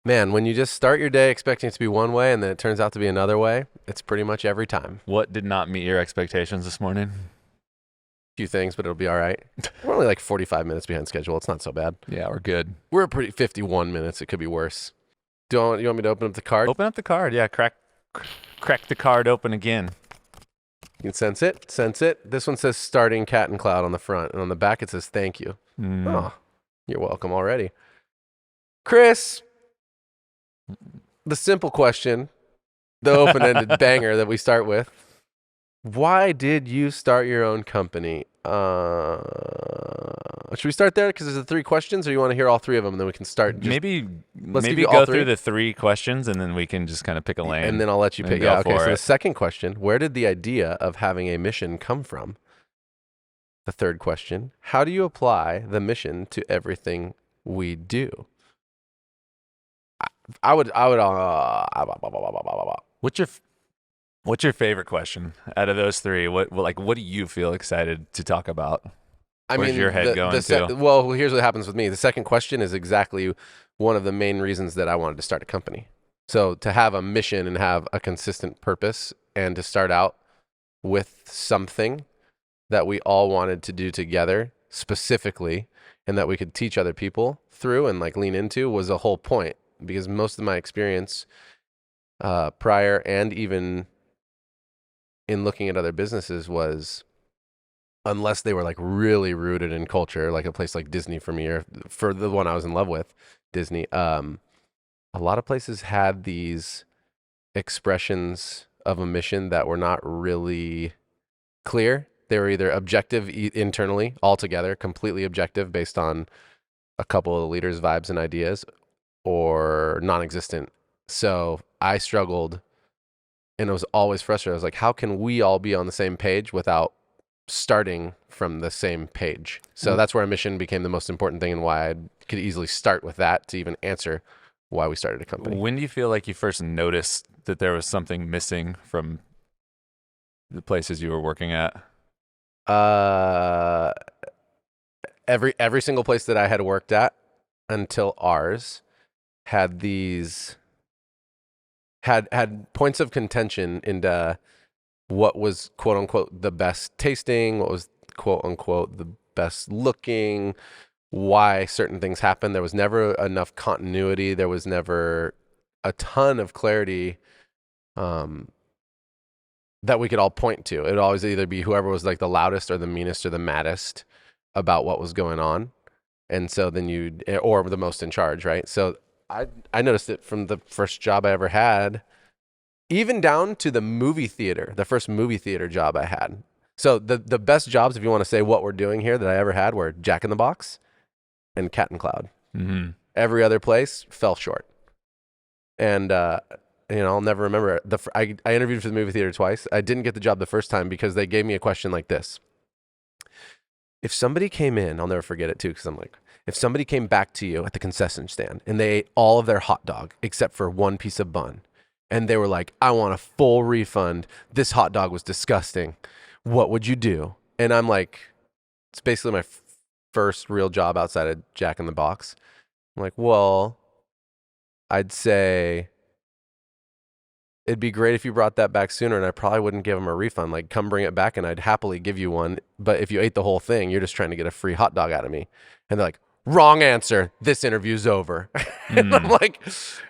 Man, when you just start your day expecting it to be one way and then it turns out to be another way, it's pretty much every time. What did not meet your expectations this morning? Few things, but it'll be all right. We're only like 45 minutes behind schedule. It's not so bad. Yeah, we're good. We're pretty 51 minutes. It could be worse. You want me to open up the card? Open up the card. Yeah, crack the card open again. You can sense it. Sense it. This one says starting Cat and Cloud on the front, and on the back it says thank you. Oh, you're welcome already. Chris, the simple question, the open-ended banger that we start with. Why did you start your own company? Should we start there? Because there's the 3 questions, or you want to hear all 3 of them, and then we can start? Maybe give go through the 3 questions, and then we can just kind of pick a lane. And then I'll let you pick. Yeah, okay. So the second question, where did the idea of having a mission come from? The third question, how do you apply the mission to everything we do? I would. What's your favorite question out of those 3? What do you feel excited to talk about? Where's your head going to? Well, here's what happens with me. The second question is exactly one of the main reasons that I wanted to start a company. So to have a mission and have a consistent purpose and to start out with something that we all wanted to do together specifically and that we could teach other people through and like lean into was a whole point, because most of my experience prior and even in looking at other businesses was, unless they were like really rooted in culture, like a place like Disney for me, or for the one I was in love with, Disney, a lot of places had these expressions of a mission that were not really clear. They were either objective internally, altogether, completely objective based on a couple of the leaders' vibes and ideas, or non-existent. So I struggled, and it was always frustrating. I was like, how can we all be on the same page without starting from the same page? So that's where a mission became the most important thing, and why I could easily start with that to even answer why we started a company. When do you feel like you first noticed that there was something missing from the places you were working at? Every single place that I had worked at until ours had these had points of contention into what was quote unquote the best tasting, what was quote unquote the best looking, why certain things happened. There was never enough continuity. There was never a ton of clarity that we could all point to. It would always either be whoever was like the loudest or the meanest or the maddest about what was going on. And so then or the most in charge, right? So I noticed it from the first job I ever had, even down to the movie theater, the first movie theater job I had. So the best jobs, if you want to say what we're doing here, that I ever had were Jack in the Box and Cat and Cloud. Mm-hmm. Every other place fell short. And, I'll never remember. I interviewed for the movie theater twice. I didn't get the job the first time because they gave me a question like this. If somebody came in, I'll never forget it too, because I'm like, if somebody came back to you at the concession stand and they ate all of their hot dog except for one piece of bun, and they were like, I want a full refund. This hot dog was disgusting. What would you do? And I'm like, it's basically my first real job outside of Jack in the Box. I'm like, well, I'd say it'd be great if you brought that back sooner, and I probably wouldn't give them a refund. Like, come bring it back and I'd happily give you one. But if you ate the whole thing, you're just trying to get a free hot dog out of me. And they're like, wrong answer. This interview's over. And I'm like,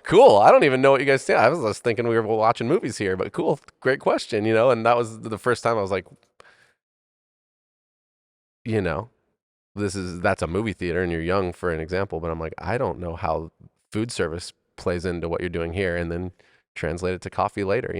cool. I don't even know what you guys say. I was just thinking we were watching movies here, but cool. Great question, And that was the first time I was like, that's a movie theater and you're young, for an example. But I'm like, I don't know how food service plays into what you're doing here. And then translate it to coffee later.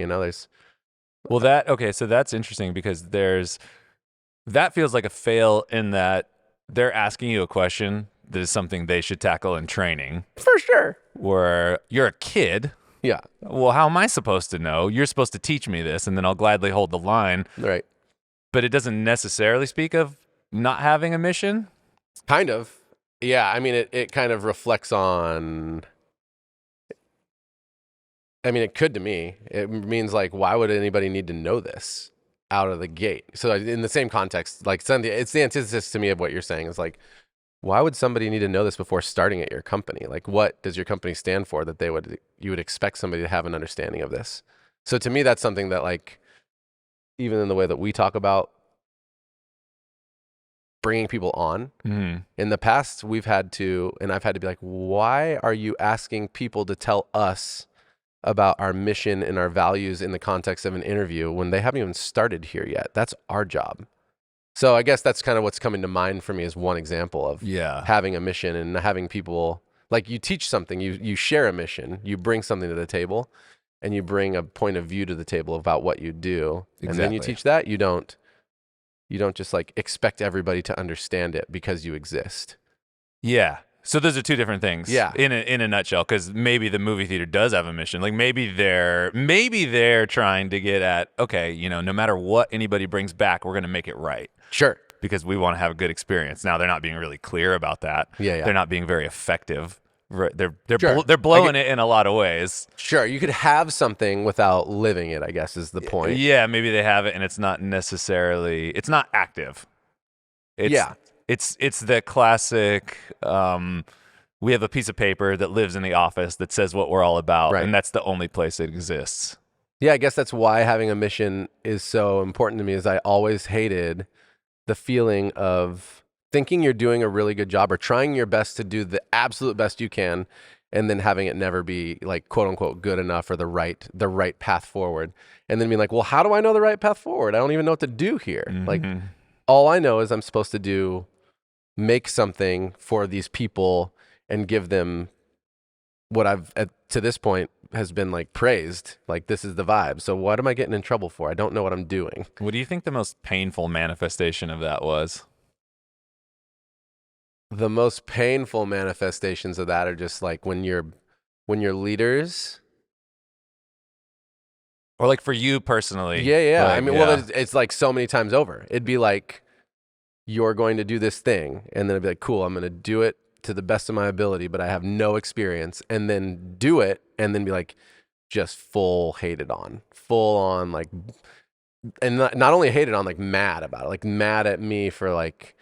So that's interesting, because that feels like a fail in that they're asking you a question that is something they should tackle in training. For sure. Where you're a kid. Yeah. Well, how am I supposed to know? You're supposed to teach me this, and then I'll gladly hold the line. Right. But it doesn't necessarily speak of not having a mission? Kind of. Yeah, I mean, it kind of reflects on... I mean, it could to me. It means like, why would anybody need to know this out of the gate? So in the same context, like it's the antithesis to me of what you're saying. Is like, why would somebody need to know this before starting at your company? Like, what does your company stand for that you would expect somebody to have an understanding of this? So to me, that's something that, like, even in the way that we talk about bringing people on, in the past, I've had to be like, why are you asking people to tell us about our mission and our values in the context of an interview when they haven't even started here yet? That's our job. So I guess that's kind of what's coming to mind for me as one example of having a mission and having people, like, you teach something, you share a mission, you bring something to the table, and you bring a point of view to the table about what you do. Exactly. And then you teach that. You don't just, like, expect everybody to understand it because you exist. Yeah. So those are two different things. Yeah. In a nutshell, because maybe the movie theater does have a mission. Like, maybe they're trying to get at, okay, you know, no matter what anybody brings back, we're going to make it right. Sure. Because we want to have a good experience. Now, they're not being really clear about that. Yeah. They're not being very effective. They're Sure. they're blowing it in a lot of ways. Sure, you could have something without living it, I guess, is the point. Yeah, maybe they have it and it's not active. It's the classic, we have a piece of paper that lives in the office that says what we're all about, right, and that's the only place it exists. Yeah, I guess that's why having a mission is so important to me, is I always hated the feeling of thinking you're doing a really good job or trying your best to do the absolute best you can, and then having it never be, like, quote unquote good enough or the right path forward. And then being like, well, how do I know the right path forward? I don't even know what to do here. Mm-hmm. Like, all I know is I'm supposed to make something for these people and give them what to this point has been, like, praised. Like, this is the vibe. So what am I getting in trouble for? I don't know what I'm doing. What do you think the most painful manifestation of that was? The most painful manifestations of that are just, like, when your leaders, or, like, for you personally. Yeah. Like, I mean, well, it's like so many times over. It'd be like, you're going to do this thing, and then I'd be like, cool, I'm going to do it to the best of my ability, but I have no experience, and then do it, and then be like, just full on, like, and not only hated on, like, mad about it, like, mad at me for, like,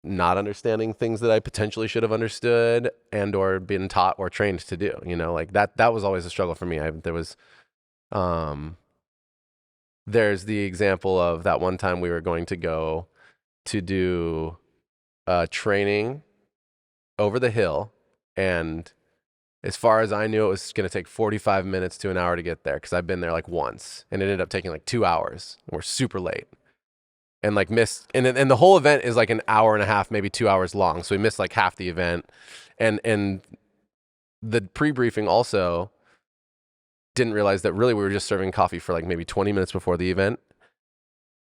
not understanding things that I potentially should have understood and or been taught or trained to do, you know, like that was always a struggle for me. There's the example of that one time we were going to go to do training over the hill, and as far as I knew, it was going to take 45 minutes to an hour to get there, because I've been there, like, once, and it ended up taking, like, 2 hours, and we're super late. And, like, missed, and the whole event is like an hour and a half, maybe 2 hours long. So we missed, like, half the event. And the pre-briefing also didn't realize that really we were just serving coffee for, like, maybe 20 minutes before the event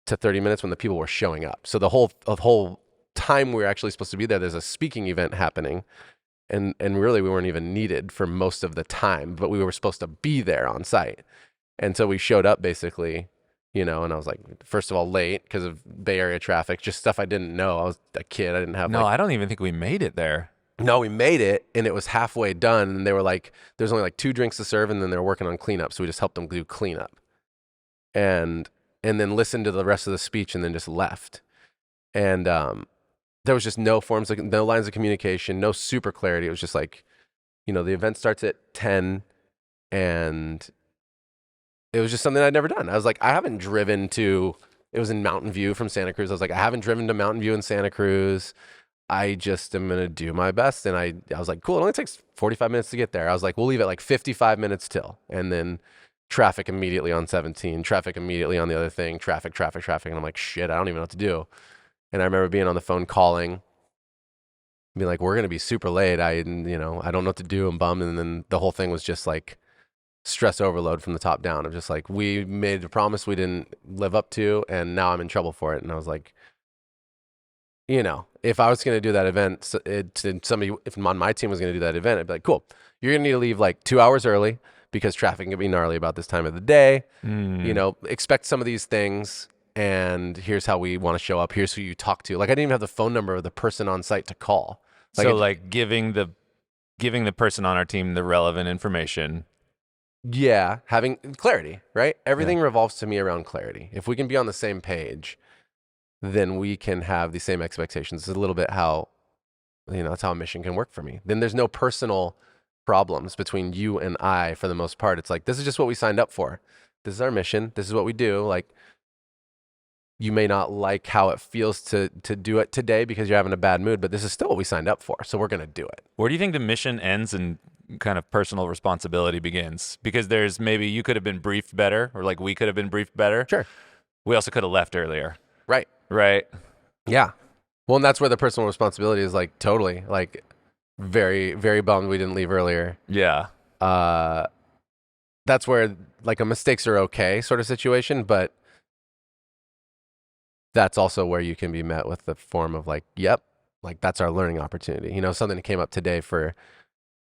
to 30 minutes when the people were showing up. So the whole time we were actually supposed to be there, there's a speaking event happening. And really we weren't even needed for most of the time, but we were supposed to be there on site. And so we showed up basically, you know, and I was like, first of all, late because of Bay Area traffic, just stuff I didn't know. I was a kid. I didn't have I don't even think we made it there. No, we made it, and it was halfway done, and they were like, there's only, like, 2 drinks to serve, and then they were working on cleanup, so we just helped them do cleanup. And then listened to the rest of the speech and then just left. And there was just no lines of communication, no super clarity. It was just like, you know, the event starts at 10, and it was just something I'd never done. I was like, it was in Mountain View from Santa Cruz. I was like, I haven't driven to Mountain View in Santa Cruz. I just am going to do my best. And I was like, cool, it only takes 45 minutes to get there. I was like, we'll leave it like 55 minutes till. And then traffic immediately on 17, traffic immediately on the other thing, traffic. And I'm like, shit, I don't even know what to do. And I remember being on the phone calling, being like, we're going to be super late. I don't know what to do. I'm bummed. And then the whole thing was just like stress overload from the top down of just like, we made a promise we didn't live up to, and now I'm in trouble for it. And I was like, you know, if I was going to do that event, if on my team was going to do that event, I'd be like, cool, you're going to need to leave like 2 hours early because traffic can be gnarly about this time of the day. You know, expect some of these things, and here's how we want to show up. Here's who you talk to. Like, I didn't even have the phone number of the person on site to call. Like, giving the person on our team the relevant information. Yeah, having clarity, right? Everything revolves to me around clarity. If we can be on the same page, then we can have the same expectations. It's a little bit how That's how a mission can work for me. Then there's no personal problems between you and I for the most part. It's like, this is just what we signed up for. This is our mission. This is what we do. Like, you may not like how it feels to do it today because you're having a bad mood, but this is still what we signed up for. So we're going to do it. Where do you think the mission ends and kind of personal responsibility begins? Because there's maybe you could have been briefed better, or like we could have been briefed better. Sure. We also could have left earlier. Right. Right. Yeah. Well, and that's where the personal responsibility is like totally like very, very bummed we didn't leave earlier. Yeah. That's where like a mistakes are okay sort of situation, but that's also where you can be met with the form of like, yep, like that's our learning opportunity. Something that came up today for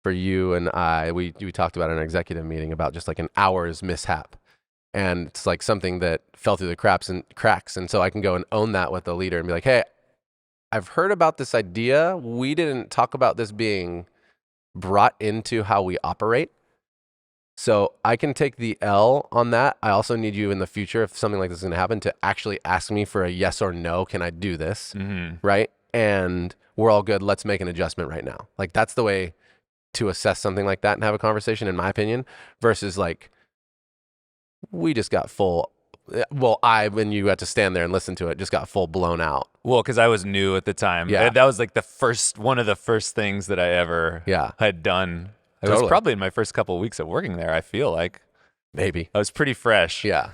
you and I, we talked about in our executive meeting about just like an hour's mishap. And it's like something that fell through the cracks. And so I can go and own that with the leader and be like, hey, I've heard about this idea. We didn't talk about this being brought into how we operate. So I can take the L on that. I also need you in the future, if something like this is going to happen, to actually ask me for a yes or no. Can I do this? Mm-hmm. Right? And we're all good. Let's make an adjustment right now. Like that's the way to assess something like that and have a conversation, in my opinion, versus like, we just got full. Well, when you had to stand there and listen to it, just got full blown out. Well, because I was new at the time. Yeah. That was like one of the first things that I ever had done. It was probably in my first couple of weeks of working there, I feel like. Maybe. I was pretty fresh. Yeah.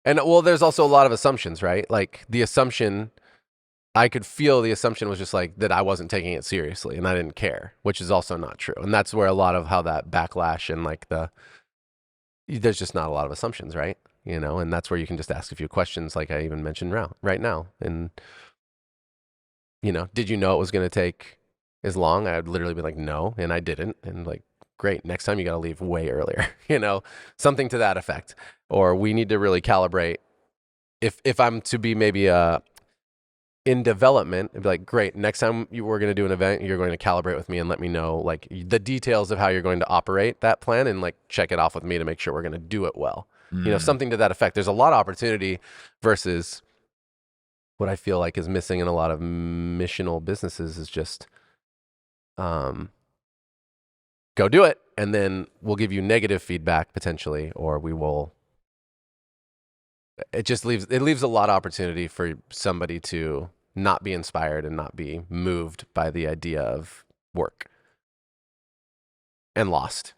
And well, there's also a lot of assumptions, right? Like the assumption, I could feel the assumption was just like that I wasn't taking it seriously and I didn't care, which is also not true. And that's where a lot of how that backlash and like there's just not a lot of assumptions, right? And that's where you can just ask a few questions like I even mentioned right now. And, did you know it was going to take as long? I'd literally be like, no, and I didn't. And like, great, next time you got to leave way earlier, something to that effect. Or we need to really calibrate. If I'm to be maybe in development, it'd be like, great, next time we're going to do an event, you're going to calibrate with me and let me know like the details of how you're going to operate that plan and like check it off with me to make sure we're going to do it well. Something to that effect. There's a lot of opportunity versus what I feel like is missing in a lot of missional businesses is just go do it, and then we'll give you negative feedback potentially, or we will. It just leaves a lot of opportunity for somebody to not be inspired and not be moved by the idea of work and lost.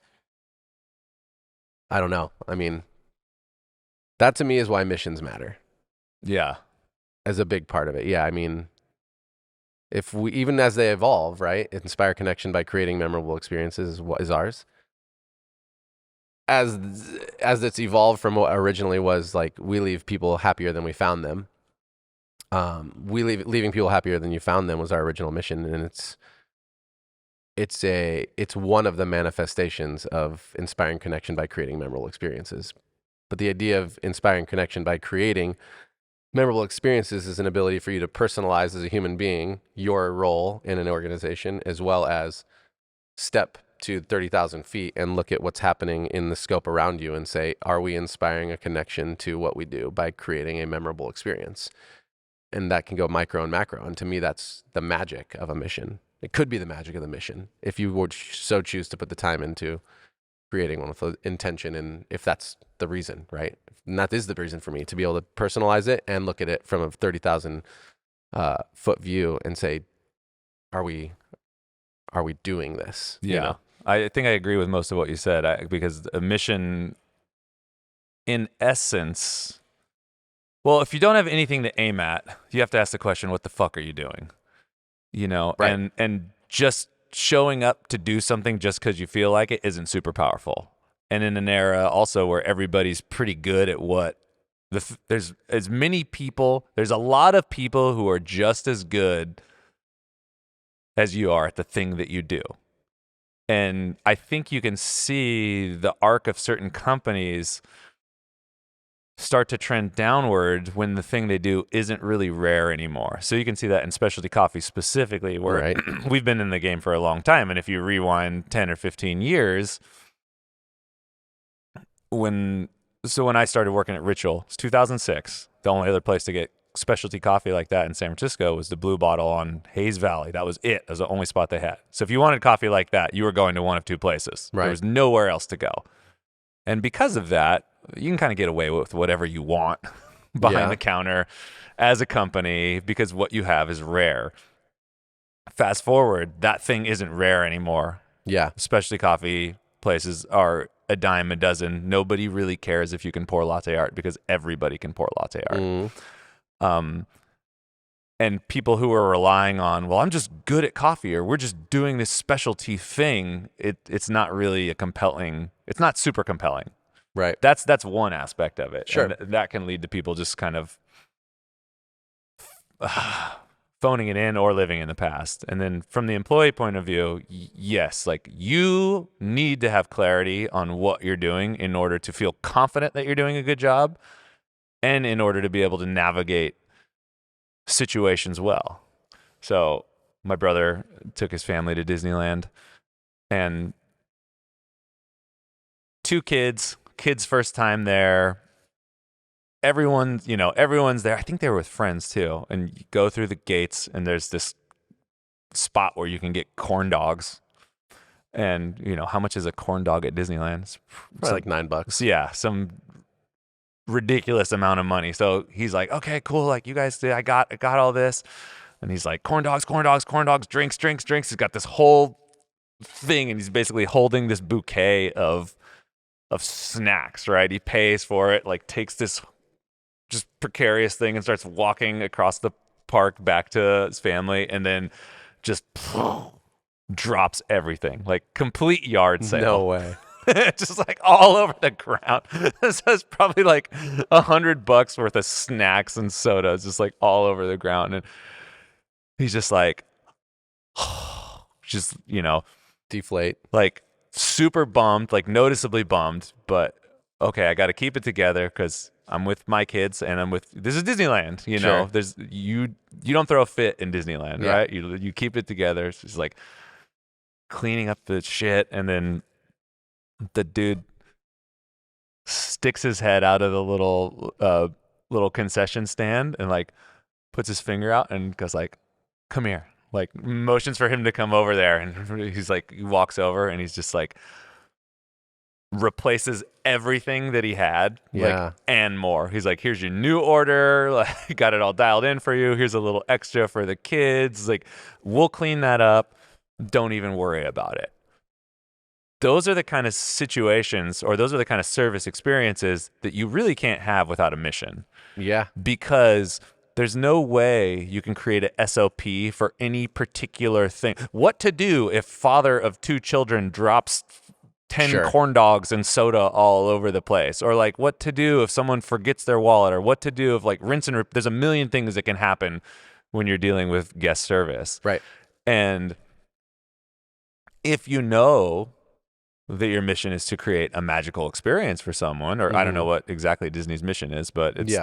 I don't know. I mean, that to me is why missions matter. Yeah. As a big part of it. Yeah. I mean, if we, even as they evolve, right? Inspire connection by creating memorable experiences is what is ours. As it's evolved from what originally was like, we leave people happier than we found them. Leaving people happier than you found them was our original mission. And it's one of the manifestations of inspiring connection by creating memorable experiences. But the idea of inspiring connection by creating memorable experiences is an ability for you to personalize as a human being your role in an organization, as well as step to 30,000 feet and look at what's happening in the scope around you and say, are we inspiring a connection to what we do by creating a memorable experience? And that can go micro and macro. And to me, that's the magic of a mission. It could be the magic of the mission if you would so choose to put the time into creating one with the intention, and if that's the reason, right? And that is the reason for me to be able to personalize it and look at it from a 30,000 foot view and say, are we doing this? Yeah. I think I agree with most of what you said, because a mission, in essence, well, if you don't have anything to aim at, you have to ask the question, what the fuck are you doing? Right. And just showing up to do something just because you feel like it isn't super powerful. And in an era also where everybody's pretty good at what there's as many people, there's a lot of people who are just as good as you are at the thing that you do. And I think you can see the arc of certain companies start to trend downward when the thing they do isn't really rare anymore. So you can see that in specialty coffee specifically, where Right. we've been in the game for a long time. And if you rewind 10 or 15 years, when I started working at Ritual, it's 2006. The only other place to get specialty coffee like that in San Francisco was the Blue Bottle on Hayes Valley. That was it. That was the only spot they had. So if you wanted coffee like that, you were going to one of two places. Right. There was nowhere else to go. And because of that, you can kind of get away with whatever you want behind the counter as a company because what you have is rare. Fast forward, that thing isn't rare anymore. Yeah. Specialty coffee places are a dime a dozen. Nobody really cares if you can pour latte art because everybody can pour latte art. And people who are relying on, well, I'm just good at coffee, or we're just doing this specialty thing. It's not really it's not super compelling. Right. That's one aspect of it. Sure. And that can lead to people just kind of phoning it in or living in the past. And then from the employee point of view, yes, like you need to have clarity on what you're doing in order to feel confident that you're doing a good job and in order to be able to navigate situations well. So my brother took his family to Disneyland, and 2 kids first time there. Everyone's there. I think they were with friends too. And you go through the gates and there's this spot where you can get corn dogs. And how much is a corn dog at Disneyland? It's like $9. Yeah, some ridiculous amount of money. So he's like, okay, cool. Like you guys did, I got all this. And he's like, corn dogs, drinks. He's got this whole thing, and he's basically holding this bouquet of snacks, right? He pays for it, like takes this just precarious thing and starts walking across the park back to his family, and then just drops everything, like complete yard sale. No way. Just like all over the ground. So it's probably like $100 worth of snacks and sodas, just like all over the ground. And he's just like, just, deflate. Like super bummed, like noticeably bummed, but okay, I got to keep it together because I'm with my kids and this is Disneyland, Sure. there's, you don't throw a fit in Disneyland, right? You keep it together. It's just like cleaning up the shit. And then the dude sticks his head out of the little concession stand and like puts his finger out and goes like, come here, like motions for him to come over there. And he's like, he walks over and he's just like, replaces everything that he had, like, and more. He's like, here's your new order, like got it all dialed in for you, here's a little extra for the kids, like we'll clean that up, don't even worry about it. Those are the kind of situations, or those are the kind of service experiences that you really can't have without a mission. Yeah. Because there's no way you can create a SOP for any particular thing. What to do if father of 2 children drops 10 corn dogs and soda all over the place, or like what to do if someone forgets their wallet, or what to do if like rinse and there's a million things that can happen when you're dealing with guest service. Right. And if you know that your mission is to create a magical experience for someone, or I don't know what exactly Disney's mission is, but it's,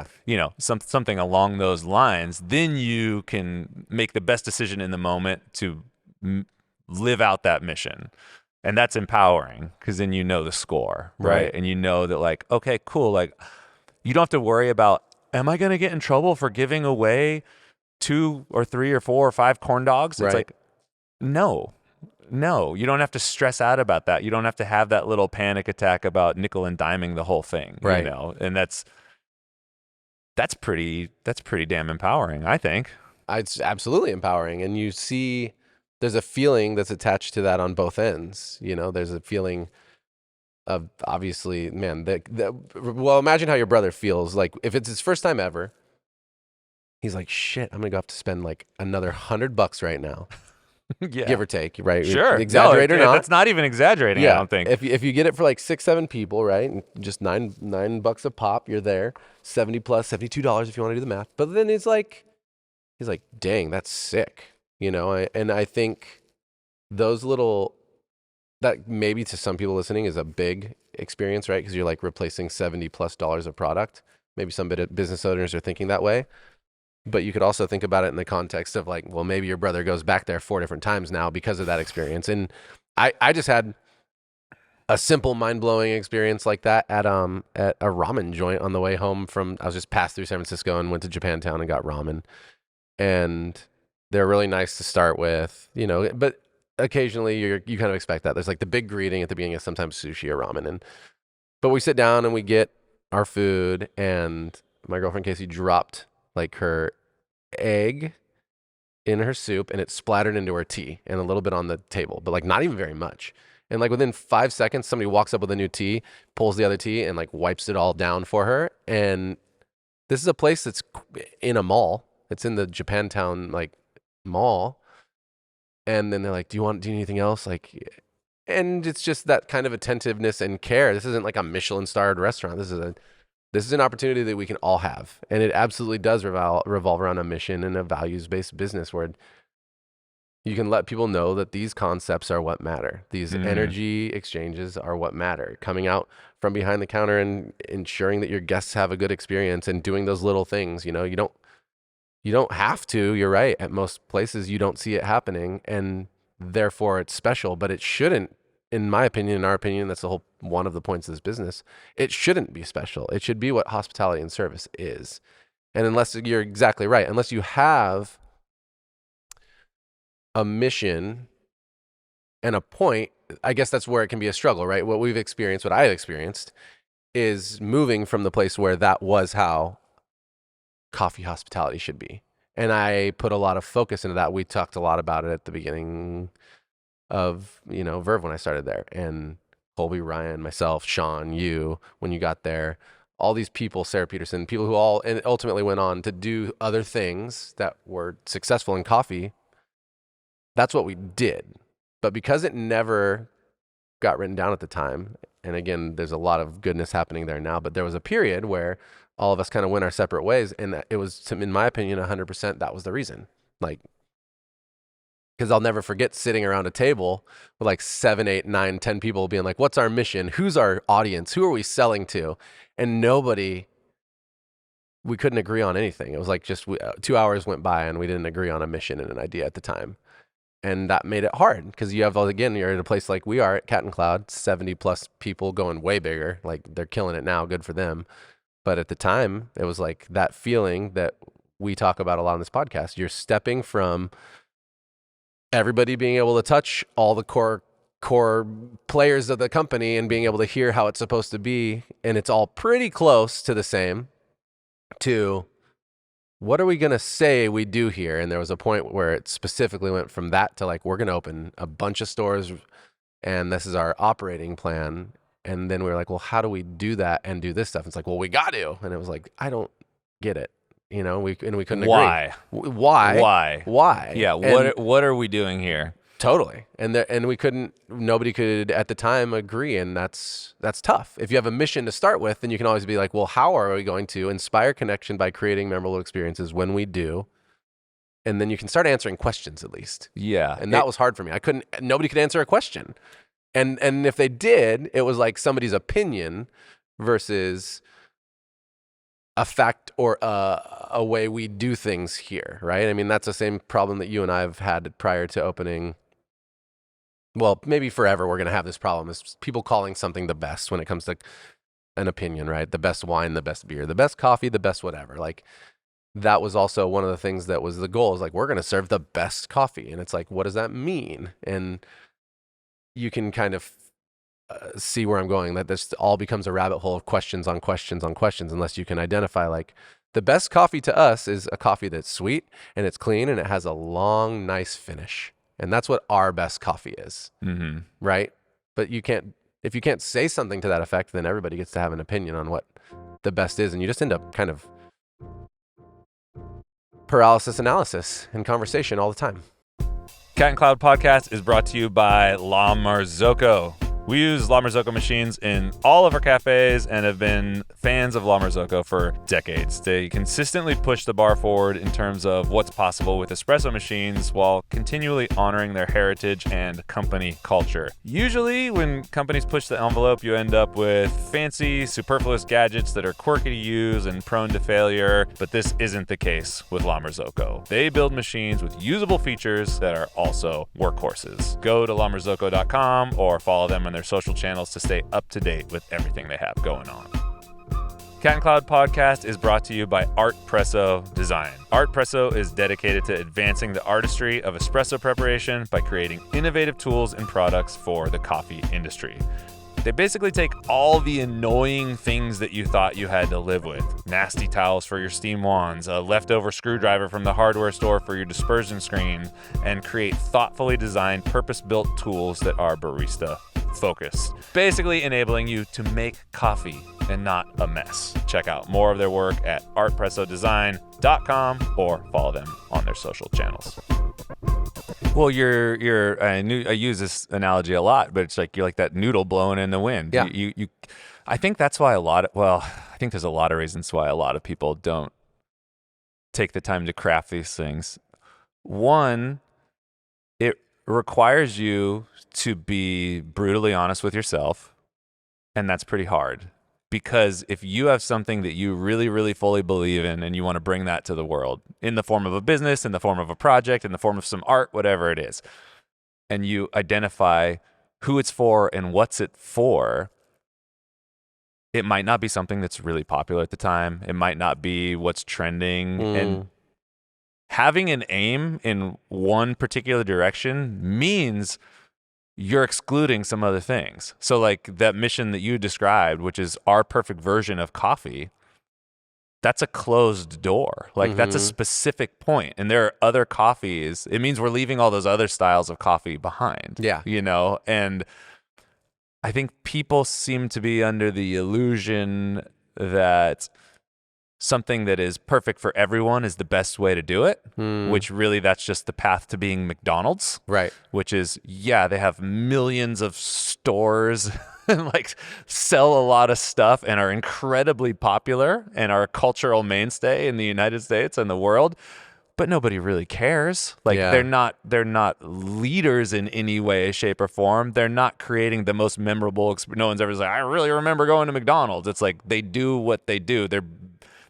something along those lines, then you can make the best decision in the moment to live out that mission. And that's empowering because then you know the score, right? And you know that like, okay, cool. Like you don't have to worry about, am I going to get in trouble for giving away 2 or 3 or 4 or 5 corn dogs? It's like, no, you don't have to stress out about that. You don't have to have that little panic attack about nickel and diming the whole thing, and that's pretty damn empowering, I think. It's absolutely empowering. And you see, there's a feeling that's attached to that on both ends. There's a feeling of, obviously, man, well, imagine how your brother feels. Like if it's his first time ever, he's like, shit, I'm going to have to spend like another $100 right now. Give or take, right? Sure. Exaggerate or not. That's not even exaggerating, I don't think. If you get it for like 6-7 people, right? And just $9 a pop, you're there. $70 plus $72 if you want to do the math. But then he's like, dang, that's sick. And I think that maybe to some people listening is a big experience, right? Because you're like replacing $70 plus of product. Maybe some business owners are thinking that way. But you could also think about it in the context of like, well, maybe your brother goes back there 4 different times now because of that experience. And I just had a simple mind-blowing experience like that at a ramen joint on the way home from, I was just passed through San Francisco and went to Japantown and got ramen. And they're really nice to start with, but occasionally you kind of expect that. There's like the big greeting at the beginning of sometimes sushi or ramen. But we sit down and we get our food, and my girlfriend Casey dropped like her egg in her soup, and it splattered into her tea and a little bit on the table, but like not even very much. And like within 5 seconds, somebody walks up with a new tea, pulls the other tea, and like wipes it all down for her. And this is a place that's in a mall. It's in the Japantown like mall. And then they're like, do you need anything else? Like, and it's just that kind of attentiveness and care. This isn't like a Michelin starred restaurant. This is an opportunity that we can all have. And it absolutely does revolve around a mission and a values-based business where you can let people know that these concepts are what matter. These energy exchanges are what matter. Coming out from behind the counter and ensuring that your guests have a good experience and doing those little things. You don't have to. You're right. At most places, you don't see it happening, and therefore it's special. But it shouldn't, in my opinion, in our opinion, that's the whole one of the points of this business. It shouldn't be special. It should be what hospitality and service is. And unless you're exactly right, unless you have a mission and a point, I guess that's where it can be a struggle, right? What I've experienced is moving from the place where that was how coffee hospitality should be. And I put a lot of focus into that. We talked a lot about it at the beginning of, Verve when I started there. And Colby, Ryan, myself, Sean, you, when you got there, all these people, Sarah Peterson, people who all and ultimately went on to do other things that were successful in coffee. That's what we did. But because it never got written down at the time, and again, there's a lot of goodness happening there now, but there was a period where all of us kind of went our separate ways. And it was, in my opinion, 100% that was the reason. Like, because I'll never forget sitting around a table with like 7, 8, 9, 10 people being like, what's our mission? Who's our audience? Who are we selling to? And we couldn't agree on anything. It was like just 2 hours went by and we didn't agree on a mission and an idea at the time. And that made it hard because you're at a place like we are at Cat and Cloud, 70 plus people going way bigger. Like they're killing it now. Good for them. But at the time, it was like that feeling that we talk about a lot on this podcast. You're stepping from everybody being able to touch all the core players of the company and being able to hear how it's supposed to be. And it's all pretty close to the same to what are we going to say we do here? And there was a point where it specifically went from that to like, we're going to open a bunch of stores and this is our operating plan. And then we were like, well, how do we do that and do this stuff? It's like, well, we got to. And it was like, I don't get it. We couldn't agree. Why? Why? Yeah. What are we doing here? Totally. And nobody could at the time agree. And that's tough. If you have a mission to start with, then you can always be like, well, how are we going to inspire connection by creating memorable experiences when we do? And then you can start answering questions at least. Yeah. And that was hard for me. Nobody could answer a question. And if they did, it was like somebody's opinion versus a fact or a way we do things here, right? I mean, that's the same problem that you and I have had prior to opening. Well, maybe forever we're going to have this problem is people calling something the best when it comes to an opinion, right? The best wine, the best beer, the best coffee, the best whatever. Like that was also one of the things that was the goal is like, we're going to serve the best coffee. And it's like, what does that mean? And you can kind of see where I'm going, that this all becomes a rabbit hole of questions on questions on questions, unless you can identify like the best coffee to us is a coffee that's sweet and it's clean and it has a long, nice finish. And that's what our best coffee is, right? But if you can't say something to that effect, then everybody gets to have an opinion on what the best is. And you just end up kind of paralysis analysis and conversation all the time. Cat and Cloud Podcast is brought to you by La Marzocco. We use La Marzocco machines in all of our cafes and have been fans of La Marzocco for decades. They consistently push the bar forward in terms of what's possible with espresso machines while continually honoring their heritage and company culture. Usually, when companies push the envelope, you end up with fancy, superfluous gadgets that are quirky to use and prone to failure, but this isn't the case with La Marzocco. They build machines with usable features that are also workhorses. Go to lamarzocco.com or follow them on their social channels to stay up to date with everything they have going on. Cat and Cloud Podcast is brought to you by Art Presso Design. Art Presso is dedicated to advancing the artistry of espresso preparation by creating innovative tools and products for the coffee industry. They basically take all the annoying things that you thought you had to live with. Nasty towels for your steam wands, a leftover screwdriver from the hardware store for your dispersion screen, and create thoughtfully designed, purpose-built tools that are barista focused. Basically enabling you to make coffee and not a mess. Check out more of their work at artpressodesign.com or follow them on their social channels. Well, I use this analogy a lot, but it's like you're like that noodle blowing in the wind. Yeah. I think that's why I think there's a lot of reasons why a lot of people don't take the time to craft these things. One, it requires you to be brutally honest with yourself, and that's pretty hard. Because if you have something that you really, really fully believe in and you want to bring that to the world in the form of a business, in the form of a project, in the form of some art, whatever it is, and you identify who it's for and what's it for, it might not be something that's really popular at the time. It might not be what's trending. And having an aim in one particular direction means you're excluding some other things. So like that mission that you described, which is our perfect version of coffee, that's a closed door. Like that's a specific point. And there are other coffees. It means we're leaving all those other styles of coffee behind. Yeah. You know, and I think people seem to be under the illusion that something that is perfect for everyone is the best way to do it, which really that's just the path to being McDonald's. Right. Which is, yeah, they have millions of stores and like sell a lot of stuff and are incredibly popular and are a cultural mainstay in the United States and the world, but nobody really cares. Like they're not leaders in any way, shape, or form. They're not creating the most memorable no one's ever like, I really remember going to McDonald's. It's like they do what they do.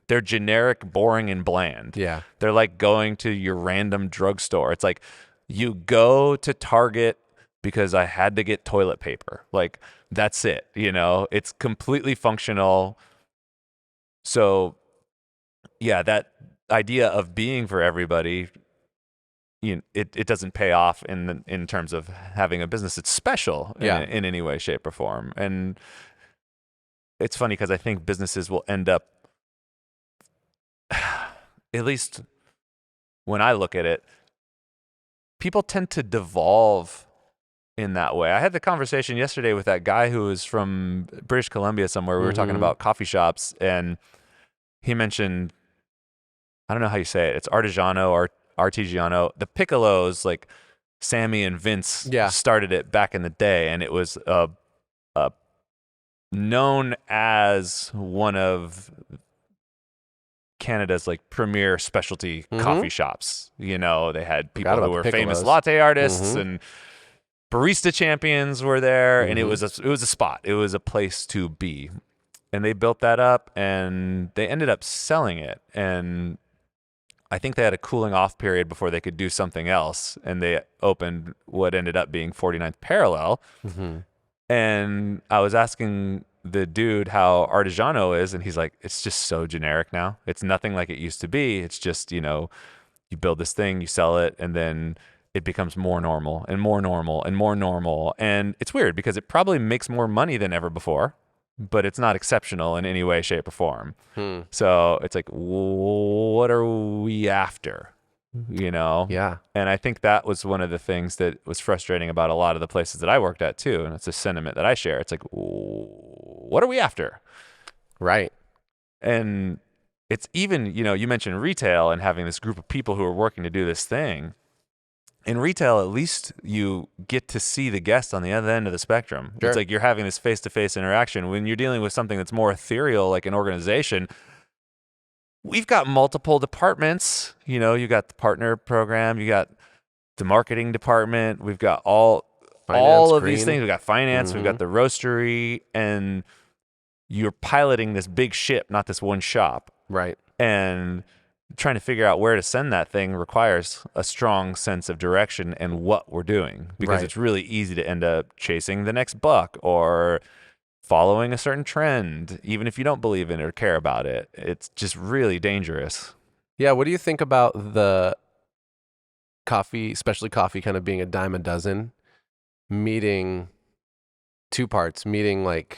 They're generic, boring, and bland. Yeah. They're like going to your random drugstore. It's like you go to Target because I had to get toilet paper. Like that's it, you know? It's completely functional. So yeah, that idea of being for everybody, it doesn't pay off in terms of having a business that's special in any way, shape, or form. And it's funny because I think businesses will end up, at least when I look at it, people tend to devolve in that way. I had the conversation yesterday with that guy who was from British Columbia somewhere. We were talking about coffee shops, and he mentioned, I don't know how you say it. It's artigiano or artigiano. The Piccolos, like Sammy and Vince, started it back in the day, and it was known as one of Canada's like premier specialty coffee shops. You know, they had people who were famous latte artists and barista champions were there, and it was a spot. It was a place to be. And they built that up, and they ended up selling it. And I think they had a cooling off period before they could do something else, and they opened what ended up being 49th Parallel. And I was asking the dude how artigiano is, and he's like, it's just so generic now. It's nothing like it used to be. It's just, you know, you build this thing, you sell it, and then it becomes more normal and more normal and more normal. And it's weird because it probably makes more money than ever before, but it's not exceptional in any way, shape, or form. So it's like, what are we after? You know? Yeah. And I think that was one of the things that was frustrating about a lot of the places that I worked at too. And it's a sentiment that I share. It's like, what are we after? Right. And it's even, you know, you mentioned retail and having this group of people who are working to do this thing. In retail, at least you get to see the guest on the other end of the spectrum. Sure. It's like you're having this face-to-face interaction. When you're dealing with something that's more ethereal, like an organization, we've got multiple departments. You know, you got the partner program, you got the marketing department, we've got all of these things. We've got finance, we've got the roastery, and you're piloting this big ship, not this one shop. Right. And trying to figure out where to send that thing requires a strong sense of direction and what we're doing, because Right. it's really easy to end up chasing the next buck or following a certain trend, even if you don't believe in it or care about it. It's just really dangerous. Yeah. What do you think about the coffee, especially coffee, kind of being a dime a dozen, meeting two parts, meeting like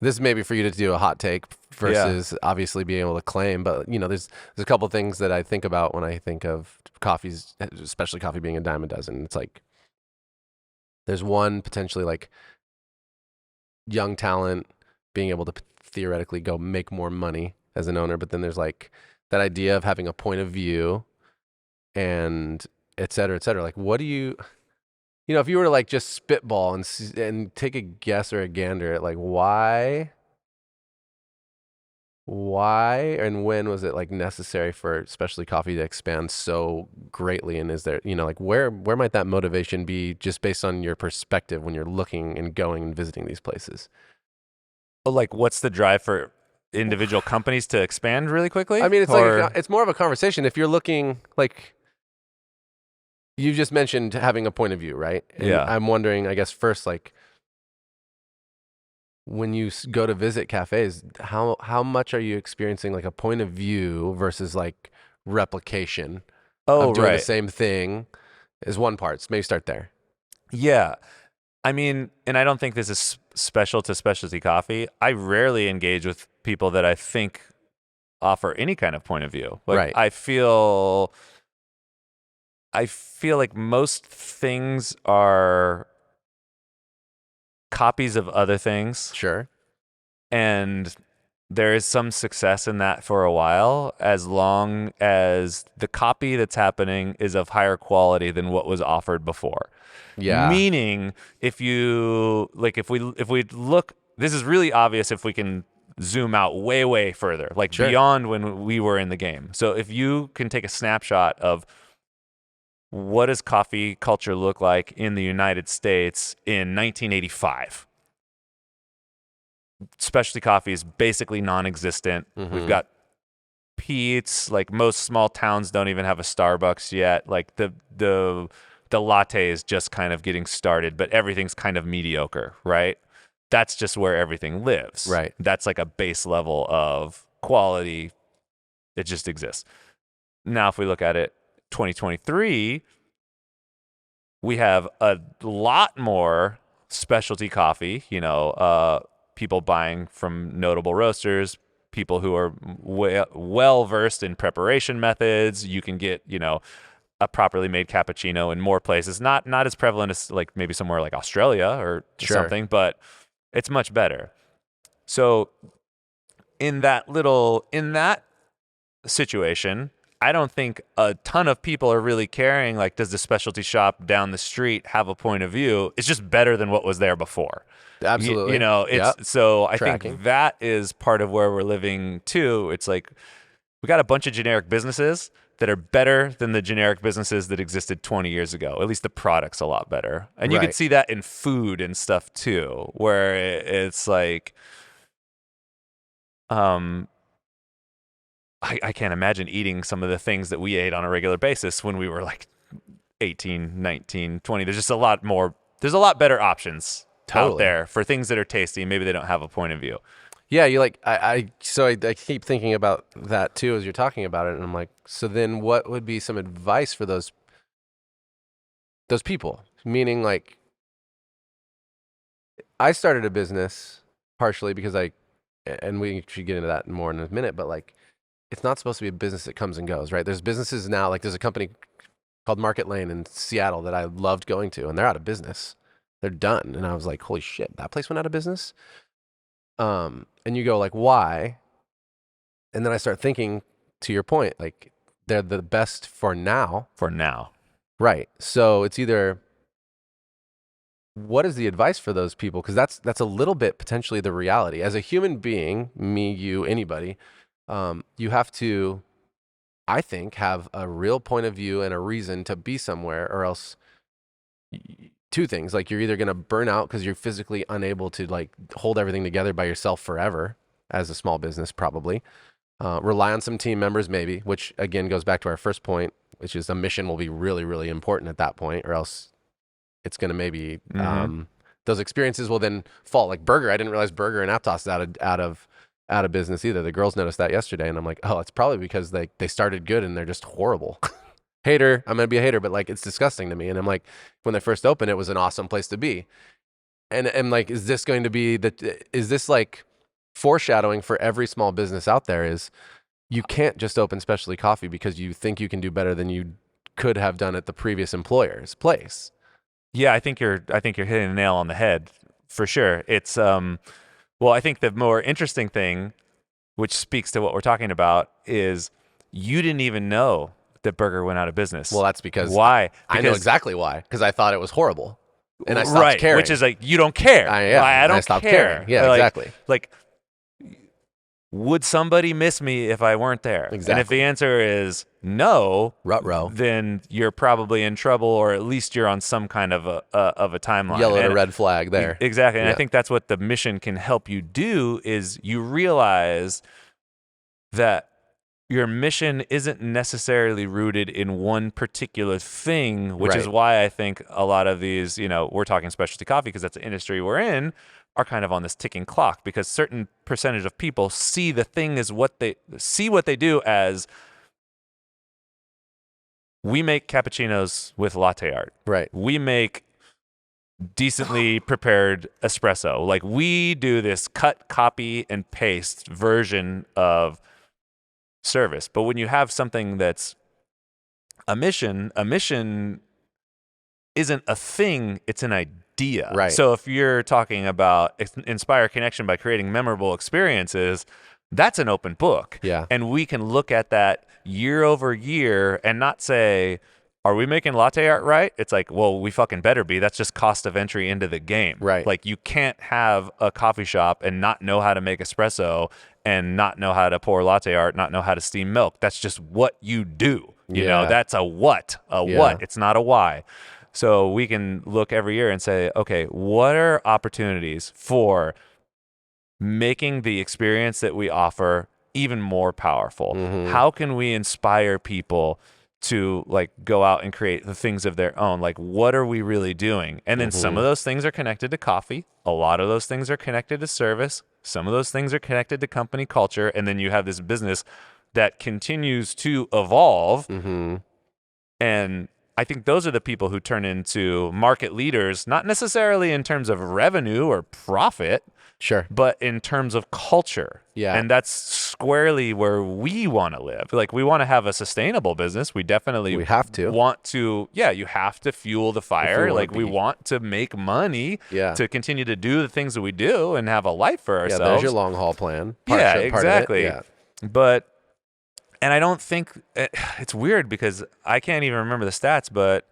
this is maybe for you to do a hot take versus obviously being able to claim, but there's a couple things that I think about when I think of coffees, especially coffee being a dime a dozen. It's like there's one potentially like young talent being able to theoretically go make more money as an owner, but then there's like that idea of having a point of view and et cetera, et cetera. Like, what do you, if you were to like just spitball and take a guess or a gander at like why and when was it like necessary for especially coffee to expand so greatly? And is there, like where might that motivation be just based on your perspective when you're looking and going and visiting these places? Like, what's the drive for individual companies to expand really quickly? I mean, it's like it's more of a conversation. If you're looking like you just mentioned having a point of view, right? And Yeah. I'm wondering, I guess first, like when you go to visit cafes, how much are you experiencing like a point of view versus like replication of doing the Right. same thing is one part. So maybe start there. Yeah. I mean, and I don't think this is special to specialty coffee. I rarely engage with people that I think offer any kind of point of view. Like, Right. I feel like most things are copies of other things, Sure. and there is some success in that for a while, as long as the copy that's happening is of higher quality than what was offered before. Yeah. Meaning, if we look, this is really obvious if we can zoom out way further, like Sure. beyond when we were in the game. So if you can take a snapshot of what does coffee culture look like in the United States in 1985, specialty coffee is basically non-existent. Mm-hmm. We've got Pete's, like most small towns don't even have a Starbucks yet. Like the latte is just kind of getting started, but everything's kind of mediocre, right? That's just where everything lives. Right. That's like a base level of quality. It just exists. Now, if we look at it 2023, we have a lot more specialty coffee, people buying from notable roasters, people who are well versed in preparation methods. You can get, a properly made cappuccino in more places. Not as prevalent as like maybe somewhere like Australia or Sure. something, but it's much better. So in that situation, I don't think a ton of people are really caring, like, does the specialty shop down the street have a point of view? It's just better than what was there before. Absolutely. So I Tracking. think that is part of where we're living too. It's like we got a bunch of generic businesses that are better than the generic businesses that existed 20 years ago. At least the product's a lot better. And you Right. could see that in food and stuff too, where it's like, I can't imagine eating some of the things that we ate on a regular basis when we were like 18, 19, 20. There's just a lot better options out there for things that are tasty. Maybe they don't have a point of view. Yeah, you like I keep thinking about that too as you're talking about it, and I'm like, so then what would be some advice for those people? Meaning, like, I started a business partially because and we should get into that more in a minute, but like, it's not supposed to be a business that comes and goes, right? There's businesses now, like there's a company called Market Lane in Seattle that I loved going to, and they're out of business. They're done, and I was like, holy shit, that place went out of business. And you go like, why? And then I start thinking, to your point, like they're the best for now. For now. Right. So it's either, what is the advice for those people? Because that's a little bit potentially the reality. As a human being, me, you, anybody, you have to, I think, have a real point of view and a reason to be somewhere, or else two things. Like you're either going to burn out because you're physically unable to like hold everything together by yourself forever as a small business, probably. Rely on some team members, maybe, which again goes back to our first point, which is a mission will be really, really important at that point, or else it's going to maybe those experiences will then fall. Like Burger, I didn't realize Burger and Aptos is out of business either. The girls noticed that yesterday, and I'm like, oh, it's probably because they started good and they're just horrible. Hater, I'm gonna be a hater, but like it's disgusting to me. And I'm like, when they first opened, it was an awesome place to be. And like, is this going to be is this like foreshadowing for every small business out there? Is you can't just open specialty coffee because you think you can do better than you could have done at the previous employer's place. Yeah, I think you're hitting the nail on the head for sure. It's well, I think the more interesting thing, which speaks to what we're talking about, is you didn't even know that Burger went out of business. Well, that's because why? I know exactly why. Because I thought it was horrible, and I stopped caring. Which is like you don't care. I don't stopped care. Caring. Yeah, exactly. Like, would somebody miss me if I weren't there? Exactly. And if the answer is no, Ruh-roh. then you're probably in trouble, or at least you're on some kind of a timeline. Yellow and a red flag there. Exactly. And I think that's what the mission can help you do, is you realize that your mission isn't necessarily rooted in one particular thing, which is why I think a lot of these, we're talking specialty coffee because that's the industry we're in, are kind of on this ticking clock, because certain percentage of people see the thing as what they do as, we make cappuccinos with latte art. Right. We make decently prepared espresso. Like, we do this cut, copy, and paste version of service. But when you have something that's a mission isn't a thing, it's an idea. Right. So if you're talking about inspire connection by creating memorable experiences, that's an open book. Yeah. And we can look at that year over year and not say, are we making latte art right? It's like, well, we fucking better be. That's just cost of entry into the game. Right. Like, you can't have a coffee shop and not know how to make espresso and not know how to pour latte art, not know how to steam milk. That's just what you do. You know, that's a what. It's not a why. So we can look every year and say, okay, what are opportunities for making the experience that we offer even more powerful? How can we inspire people to like go out and create the things of their own? Like, what are we really doing? And then some of those things are connected to coffee. A lot of those things are connected to service. Some of those things are connected to company culture. And then you have this business that continues to evolve. And I think those are the people who turn into market leaders, not necessarily in terms of revenue or profit, Sure. but in terms of culture. Yeah. And that's squarely where we want to live. Like, we want to have a sustainable business. We definitely have to. want to, you have to fuel the fire. Like, we want to make money to continue to do the things that we do and have a life for ourselves. Yeah, there's your long haul plan. Exactly. Yeah. But, and I don't think, it's weird because I can't even remember the stats, but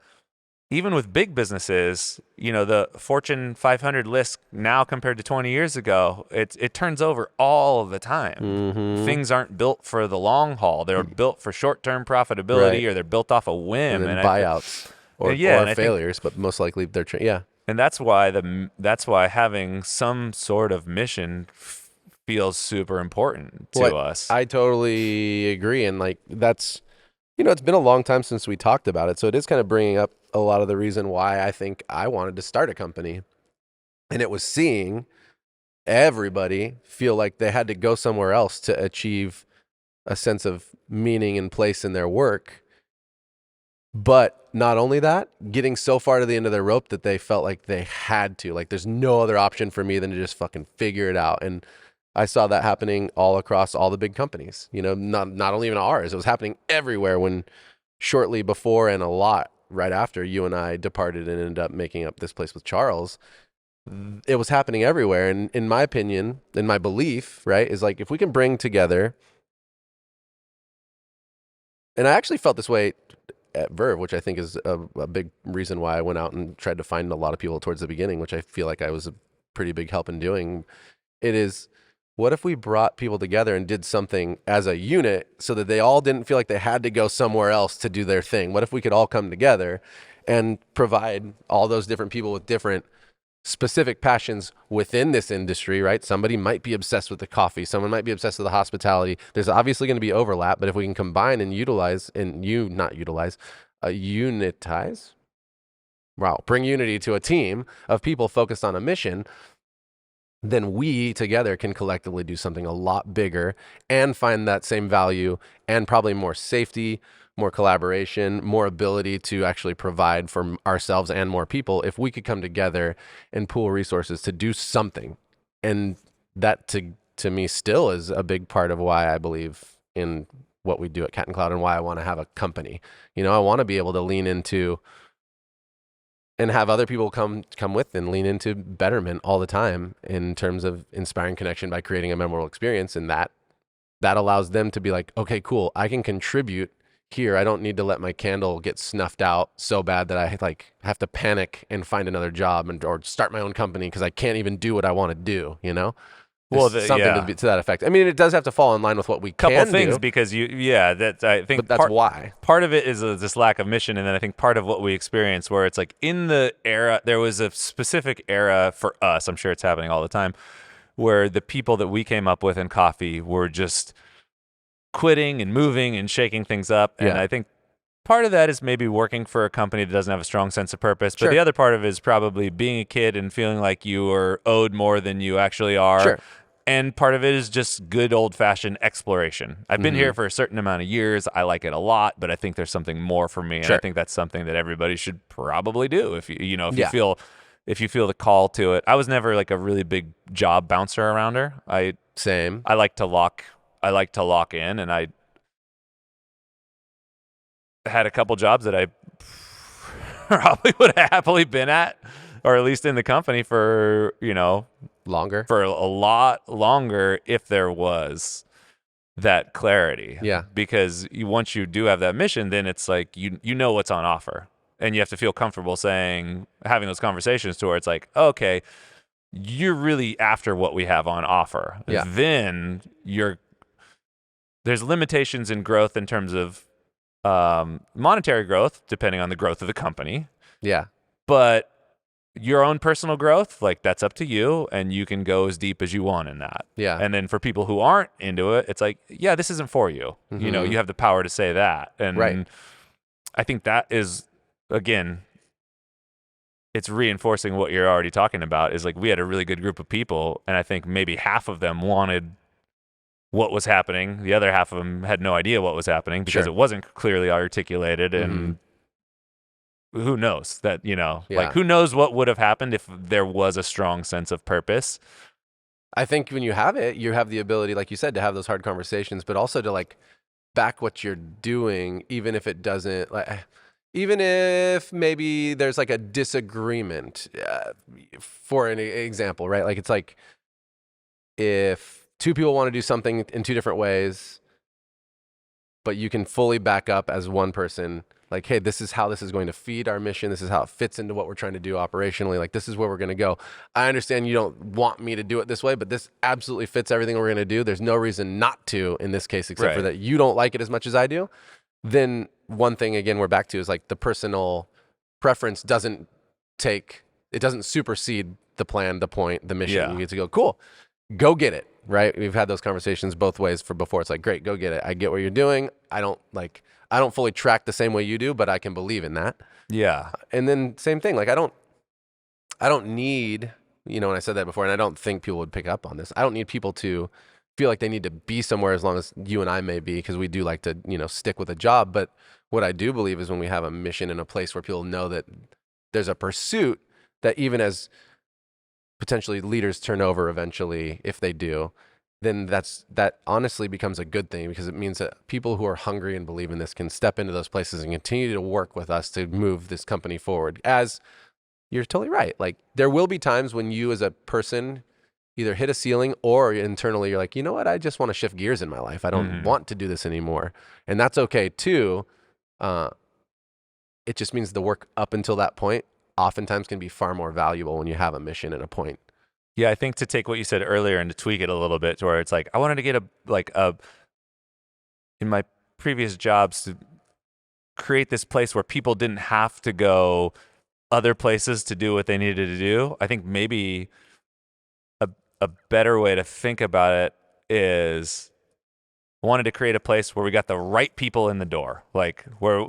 even with big businesses, the Fortune 500 list now compared to 20 years ago, it turns over all of the time. Things aren't built for the long haul. They're built for short-term profitability, or they're built off a whim. And then buyouts or failures, but most likely they're, And that's why having some sort of mission feels super important to us. I totally agree. And like, that's, it's been a long time since we talked about it. So it is kind of bringing up a lot of the reason why I think I wanted to start a company. And it was seeing everybody feel like they had to go somewhere else to achieve a sense of meaning and place in their work. But not only that, getting so far to the end of their rope that they felt like they had to, like, there's no other option for me than to just fucking figure it out. And I saw that happening all across all the big companies, not only even ours. It was happening everywhere when shortly before and a lot right after you and I departed and ended up making up this place with Charles. It was happening everywhere. And in my opinion, in my belief, right, is like, if we can bring together, and I actually felt this way at Verve, which I think is a big reason why I went out and tried to find a lot of people towards the beginning, which I feel like I was a pretty big help in doing. It is, what if we brought people together and did something as a unit so that they all didn't feel like they had to go somewhere else to do their thing? What if we could all come together and provide all those different people with different specific passions within this industry, right? Somebody might be obsessed with the coffee. Someone might be obsessed with the hospitality. There's obviously going to be overlap, but if we can combine and utilize and unitize, wow, bring unity to a team of people focused on a mission, then we together can collectively do something a lot bigger and find that same value and probably more safety, more collaboration, more ability to actually provide for ourselves and more people if we could come together and pool resources to do something. And that to me still is a big part of why I believe in what we do at Cat and Cloud and why I want to have a company. You know, I want to be able to lean into and have other people come with and lean into betterment all the time in terms of inspiring connection by creating a memorable experience. And that allows them to be like, okay, cool, I can contribute here. I don't need to let my candle get snuffed out so bad that I like have to panic and find another job or start my own company because I can't even do what I want to do, you know? Well, Something to that effect. I mean, it does have to fall in line with what we couple can things do, because I think but that's why. Part of it is this lack of mission, and then I think part of what we experience where it's like in the era, there was a specific era for us, I'm sure it's happening all the time, where the people that we came up with in coffee were just quitting and moving and shaking things up. And I think part of that is maybe working for a company that doesn't have a strong sense of purpose. But the other part of it is probably being a kid and feeling like you are owed more than you actually are. Sure. And part of it is just good old-fashioned exploration. I've been here for a certain amount of years. I like it a lot, but I think there's something more for me. And I think that's something that everybody should probably do if you feel the call to it. I was never like a really big job bouncer arounder. Same. I like to lock in, and I had a couple jobs that I probably would have happily been at, or at least in the company for, for a lot longer if there was that clarity. Yeah. Because once you do have that mission, then it's like you know what's on offer, and you have to feel comfortable having those conversations to where it's like, okay, you're really after what we have on offer. Yeah. Then there's limitations in growth in terms of monetary growth, depending on the growth of the company. Yeah. But your own personal growth, like that's up to you, and you can go as deep as you want in that. Yeah. And then for people who aren't into it, it's like, yeah, this isn't for you. Mm-hmm. You have the power to say that. And right. I think that is, again, it's reinforcing what you're already talking about, is like we had a really good group of people, and I think maybe half of them wanted what was happening. The other half of them had no idea what was happening because it wasn't clearly articulated. And who knows that, like who knows what would have happened if there was a strong sense of purpose. I think when you have it, you have the ability, like you said, to have those hard conversations, but also to like back what you're doing, even if it doesn't, like, even if maybe there's like a disagreement, for an example, right? Like it's like if two people want to do something in two different ways, but you can fully back up as one person, like, hey, this is how this is going to feed our mission. This is how it fits into what we're trying to do operationally. Like, this is where we're going to go. I understand you don't want me to do it this way, but this absolutely fits everything we're going to do. There's no reason not to in this case, except for that you don't like it as much as I do. Then one thing, again, we're back to is like the personal preference doesn't supersede the plan, the point, the mission. Yeah. You get to go, cool, go get it, right? We've had those conversations both ways before. It's like, great, go get it. I get what you're doing. I don't fully track the same way you do, but I can believe in that. Yeah. And then same thing, like I don't need, and I said that before, and I don't think people would pick up on this. I don't need people to feel like they need to be somewhere as long as you and I may be, because we do like to, stick with a job. But what I do believe is when we have a mission in a place where people know that there's a pursuit, that even as potentially leaders turn over eventually, if they do, then that honestly becomes a good thing, because it means that people who are hungry and believe in this can step into those places and continue to work with us to move this company forward. As you're totally right. Like there will be times when you as a person either hit a ceiling or internally you're like, you know what? I just want to shift gears in my life. I don't want to do this anymore. And that's okay too. It just means the work up until that point oftentimes can be far more valuable when you have a mission and a point. Yeah, I think to take what you said earlier and to tweak it a little bit to where it's like, I wanted to get in my previous jobs to create this place where people didn't have to go other places to do what they needed to do. I think maybe a better way to think about it is wanted to create a place where we got the right people in the door. Like where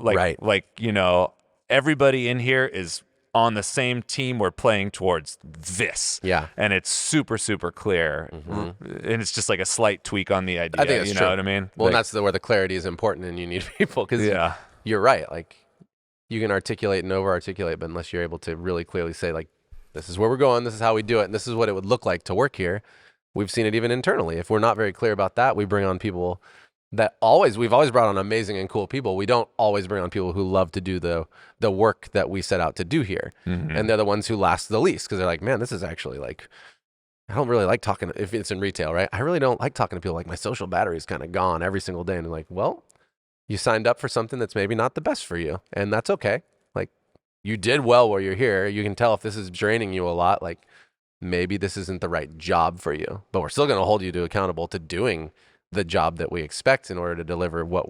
everybody in here is on the same team. We're playing towards this. Yeah. And it's super, super clear. Mm-hmm. And it's just like a slight tweak on the idea. I think that's true. Know what I mean? Well, that's where the clarity is important, and you need people because you're right. Like you can articulate and over-articulate, but unless you're able to really clearly say, like, this is where we're going, this is how we do it, and this is what it would look like to work here. We've seen it even internally. If we're not very clear about that, we bring on people that we've always brought on amazing and cool people. We don't always bring on people who love to do the work that we set out to do here. Mm-hmm. And they're the ones who last the least because they're like, man, this is actually like, I don't really like talking, if it's in retail, right? I really don't like talking to people. Like my social battery is kind of gone every single day. And they're like, well, you signed up for something that's maybe not the best for you. And that's okay. Like you did well while you're here. You can tell if this is draining you a lot, like maybe this isn't the right job for you, but we're still going to hold you accountable to doing the job that we expect in order to deliver what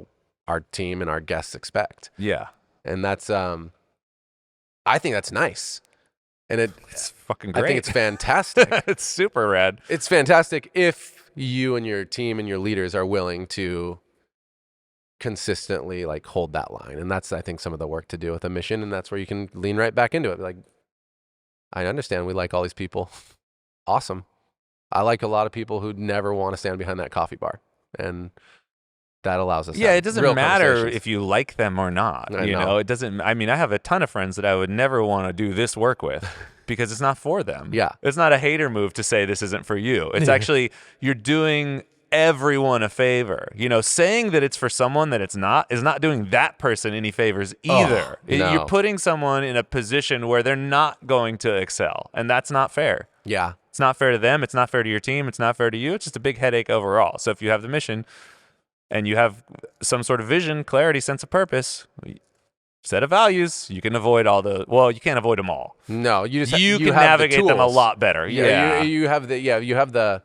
our team and our guests expect. Yeah. And that's, I think that's nice. And it's fucking great. I think it's fantastic. It's super rad. It's fantastic if you and your team and your leaders are willing to consistently like hold that line. And that's, I think, some of the work to do with a mission. And that's where you can lean right back into it. Like, I understand we like all these people. Awesome. I like a lot of people who never want to stand behind that coffee bar. And that allows us. Yeah, it doesn't matter if you like them or not. You know, it doesn't. I mean, I have a ton of friends that I would never want to do this work with because it's not for them. Yeah. It's not a hater move to say this isn't for you. It's actually, you're doing everyone a favor. You know, saying that it's for someone that it's not is not doing that person any favors either. No. You're putting someone in a position where they're not going to excel, and that's not fair. Yeah. It's not fair to them. It's not fair to your team. It's not fair to you. It's just a big headache overall. So if you have the mission and you have some sort of vision, clarity, sense of purpose, set of values, you can avoid you can't avoid them all. No, you can navigate them a lot better. Yeah. You have the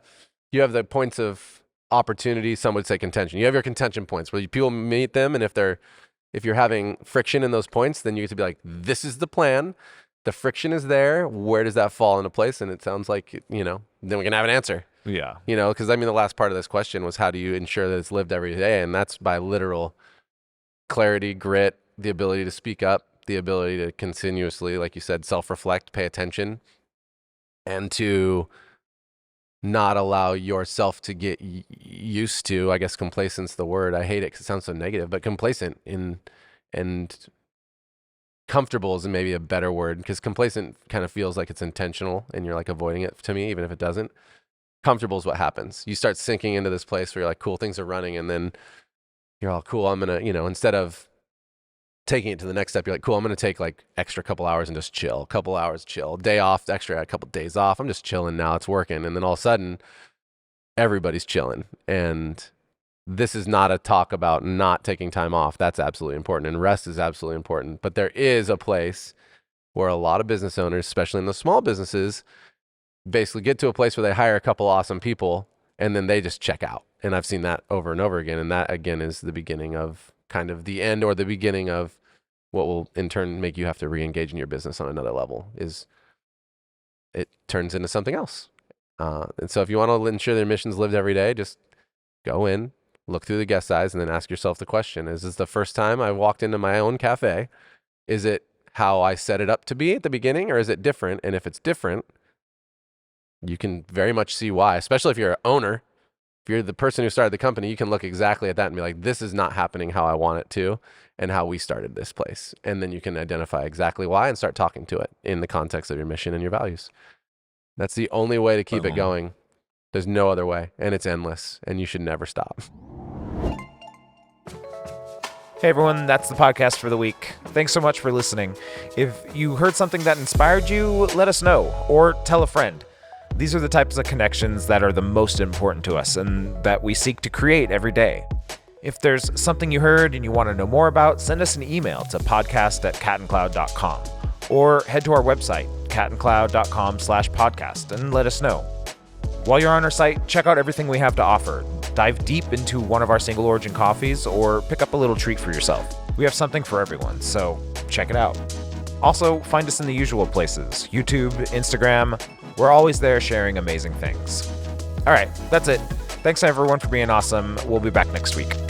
points of opportunity. Some would say contention. You have your contention points where people meet them. And if you're having friction in those points, then you get to be like, this is the plan. The friction is there. Where does that fall into place? And it sounds like, then we can have an answer. Yeah. Because I mean, the last part of this question was how do you ensure that it's lived every day? And that's by literal clarity, grit, the ability to speak up, the ability to continuously, like you said, self-reflect, pay attention, and to not allow yourself to get used to, I guess complacent's the word. I hate it because it sounds so negative, but complacent and comfortable is maybe a better word because complacent kind of feels like it's intentional and you're like avoiding it to me, even if it doesn't. Comfortable is what happens. You start sinking into this place where you're like, cool, things are running. And then you're all cool. I'm going to, instead of taking it to the next step, you're like, cool, I'm going to take like extra couple hours and just chill, couple hours, chill, day off, extra, a couple days off. I'm just chilling now. It's working. And then all of a sudden everybody's chilling. And this is not a talk about not taking time off. That's absolutely important. And rest is absolutely important. But there is a place where a lot of business owners, especially in the small businesses, basically get to a place where they hire a couple awesome people and then they just check out. And I've seen that over and over again. And that, again, is the beginning of kind of the end or the beginning of what will in turn make you have to re-engage in your business on another level. Is it turns into something else. And so if you want to ensure their mission's lived every day, just go in, look through the guest eyes, and then ask yourself the question, is this the first time I walked into my own cafe? Is it how I set it up to be at the beginning, or is it different? And if it's different, you can very much see why, especially if you're an owner. If you're the person who started the company, you can look exactly at that and be like, this is not happening how I want it to and how we started this place. And then you can identify exactly why and start talking to it in the context of your mission and your values. That's the only way to keep it going. There's no other way, and it's endless, and you should never stop. Hey everyone, that's the podcast for the week. Thanks so much for listening. If you heard something that inspired you, let us know, or tell a friend. These are the types of connections that are the most important to us and that we seek to create every day. If there's something you heard and you want to know more about, send us an email to podcast@catandcloud.com or head to our website, catandcloud.com/podcast, and let us know. While you're on our site, check out everything we have to offer. Dive deep into one of our single origin coffees or pick up a little treat for yourself. We have something for everyone, so check it out. Also, find us in the usual places: YouTube, Instagram. We're always there sharing amazing things. All right, that's it. Thanks everyone for being awesome. We'll be back next week.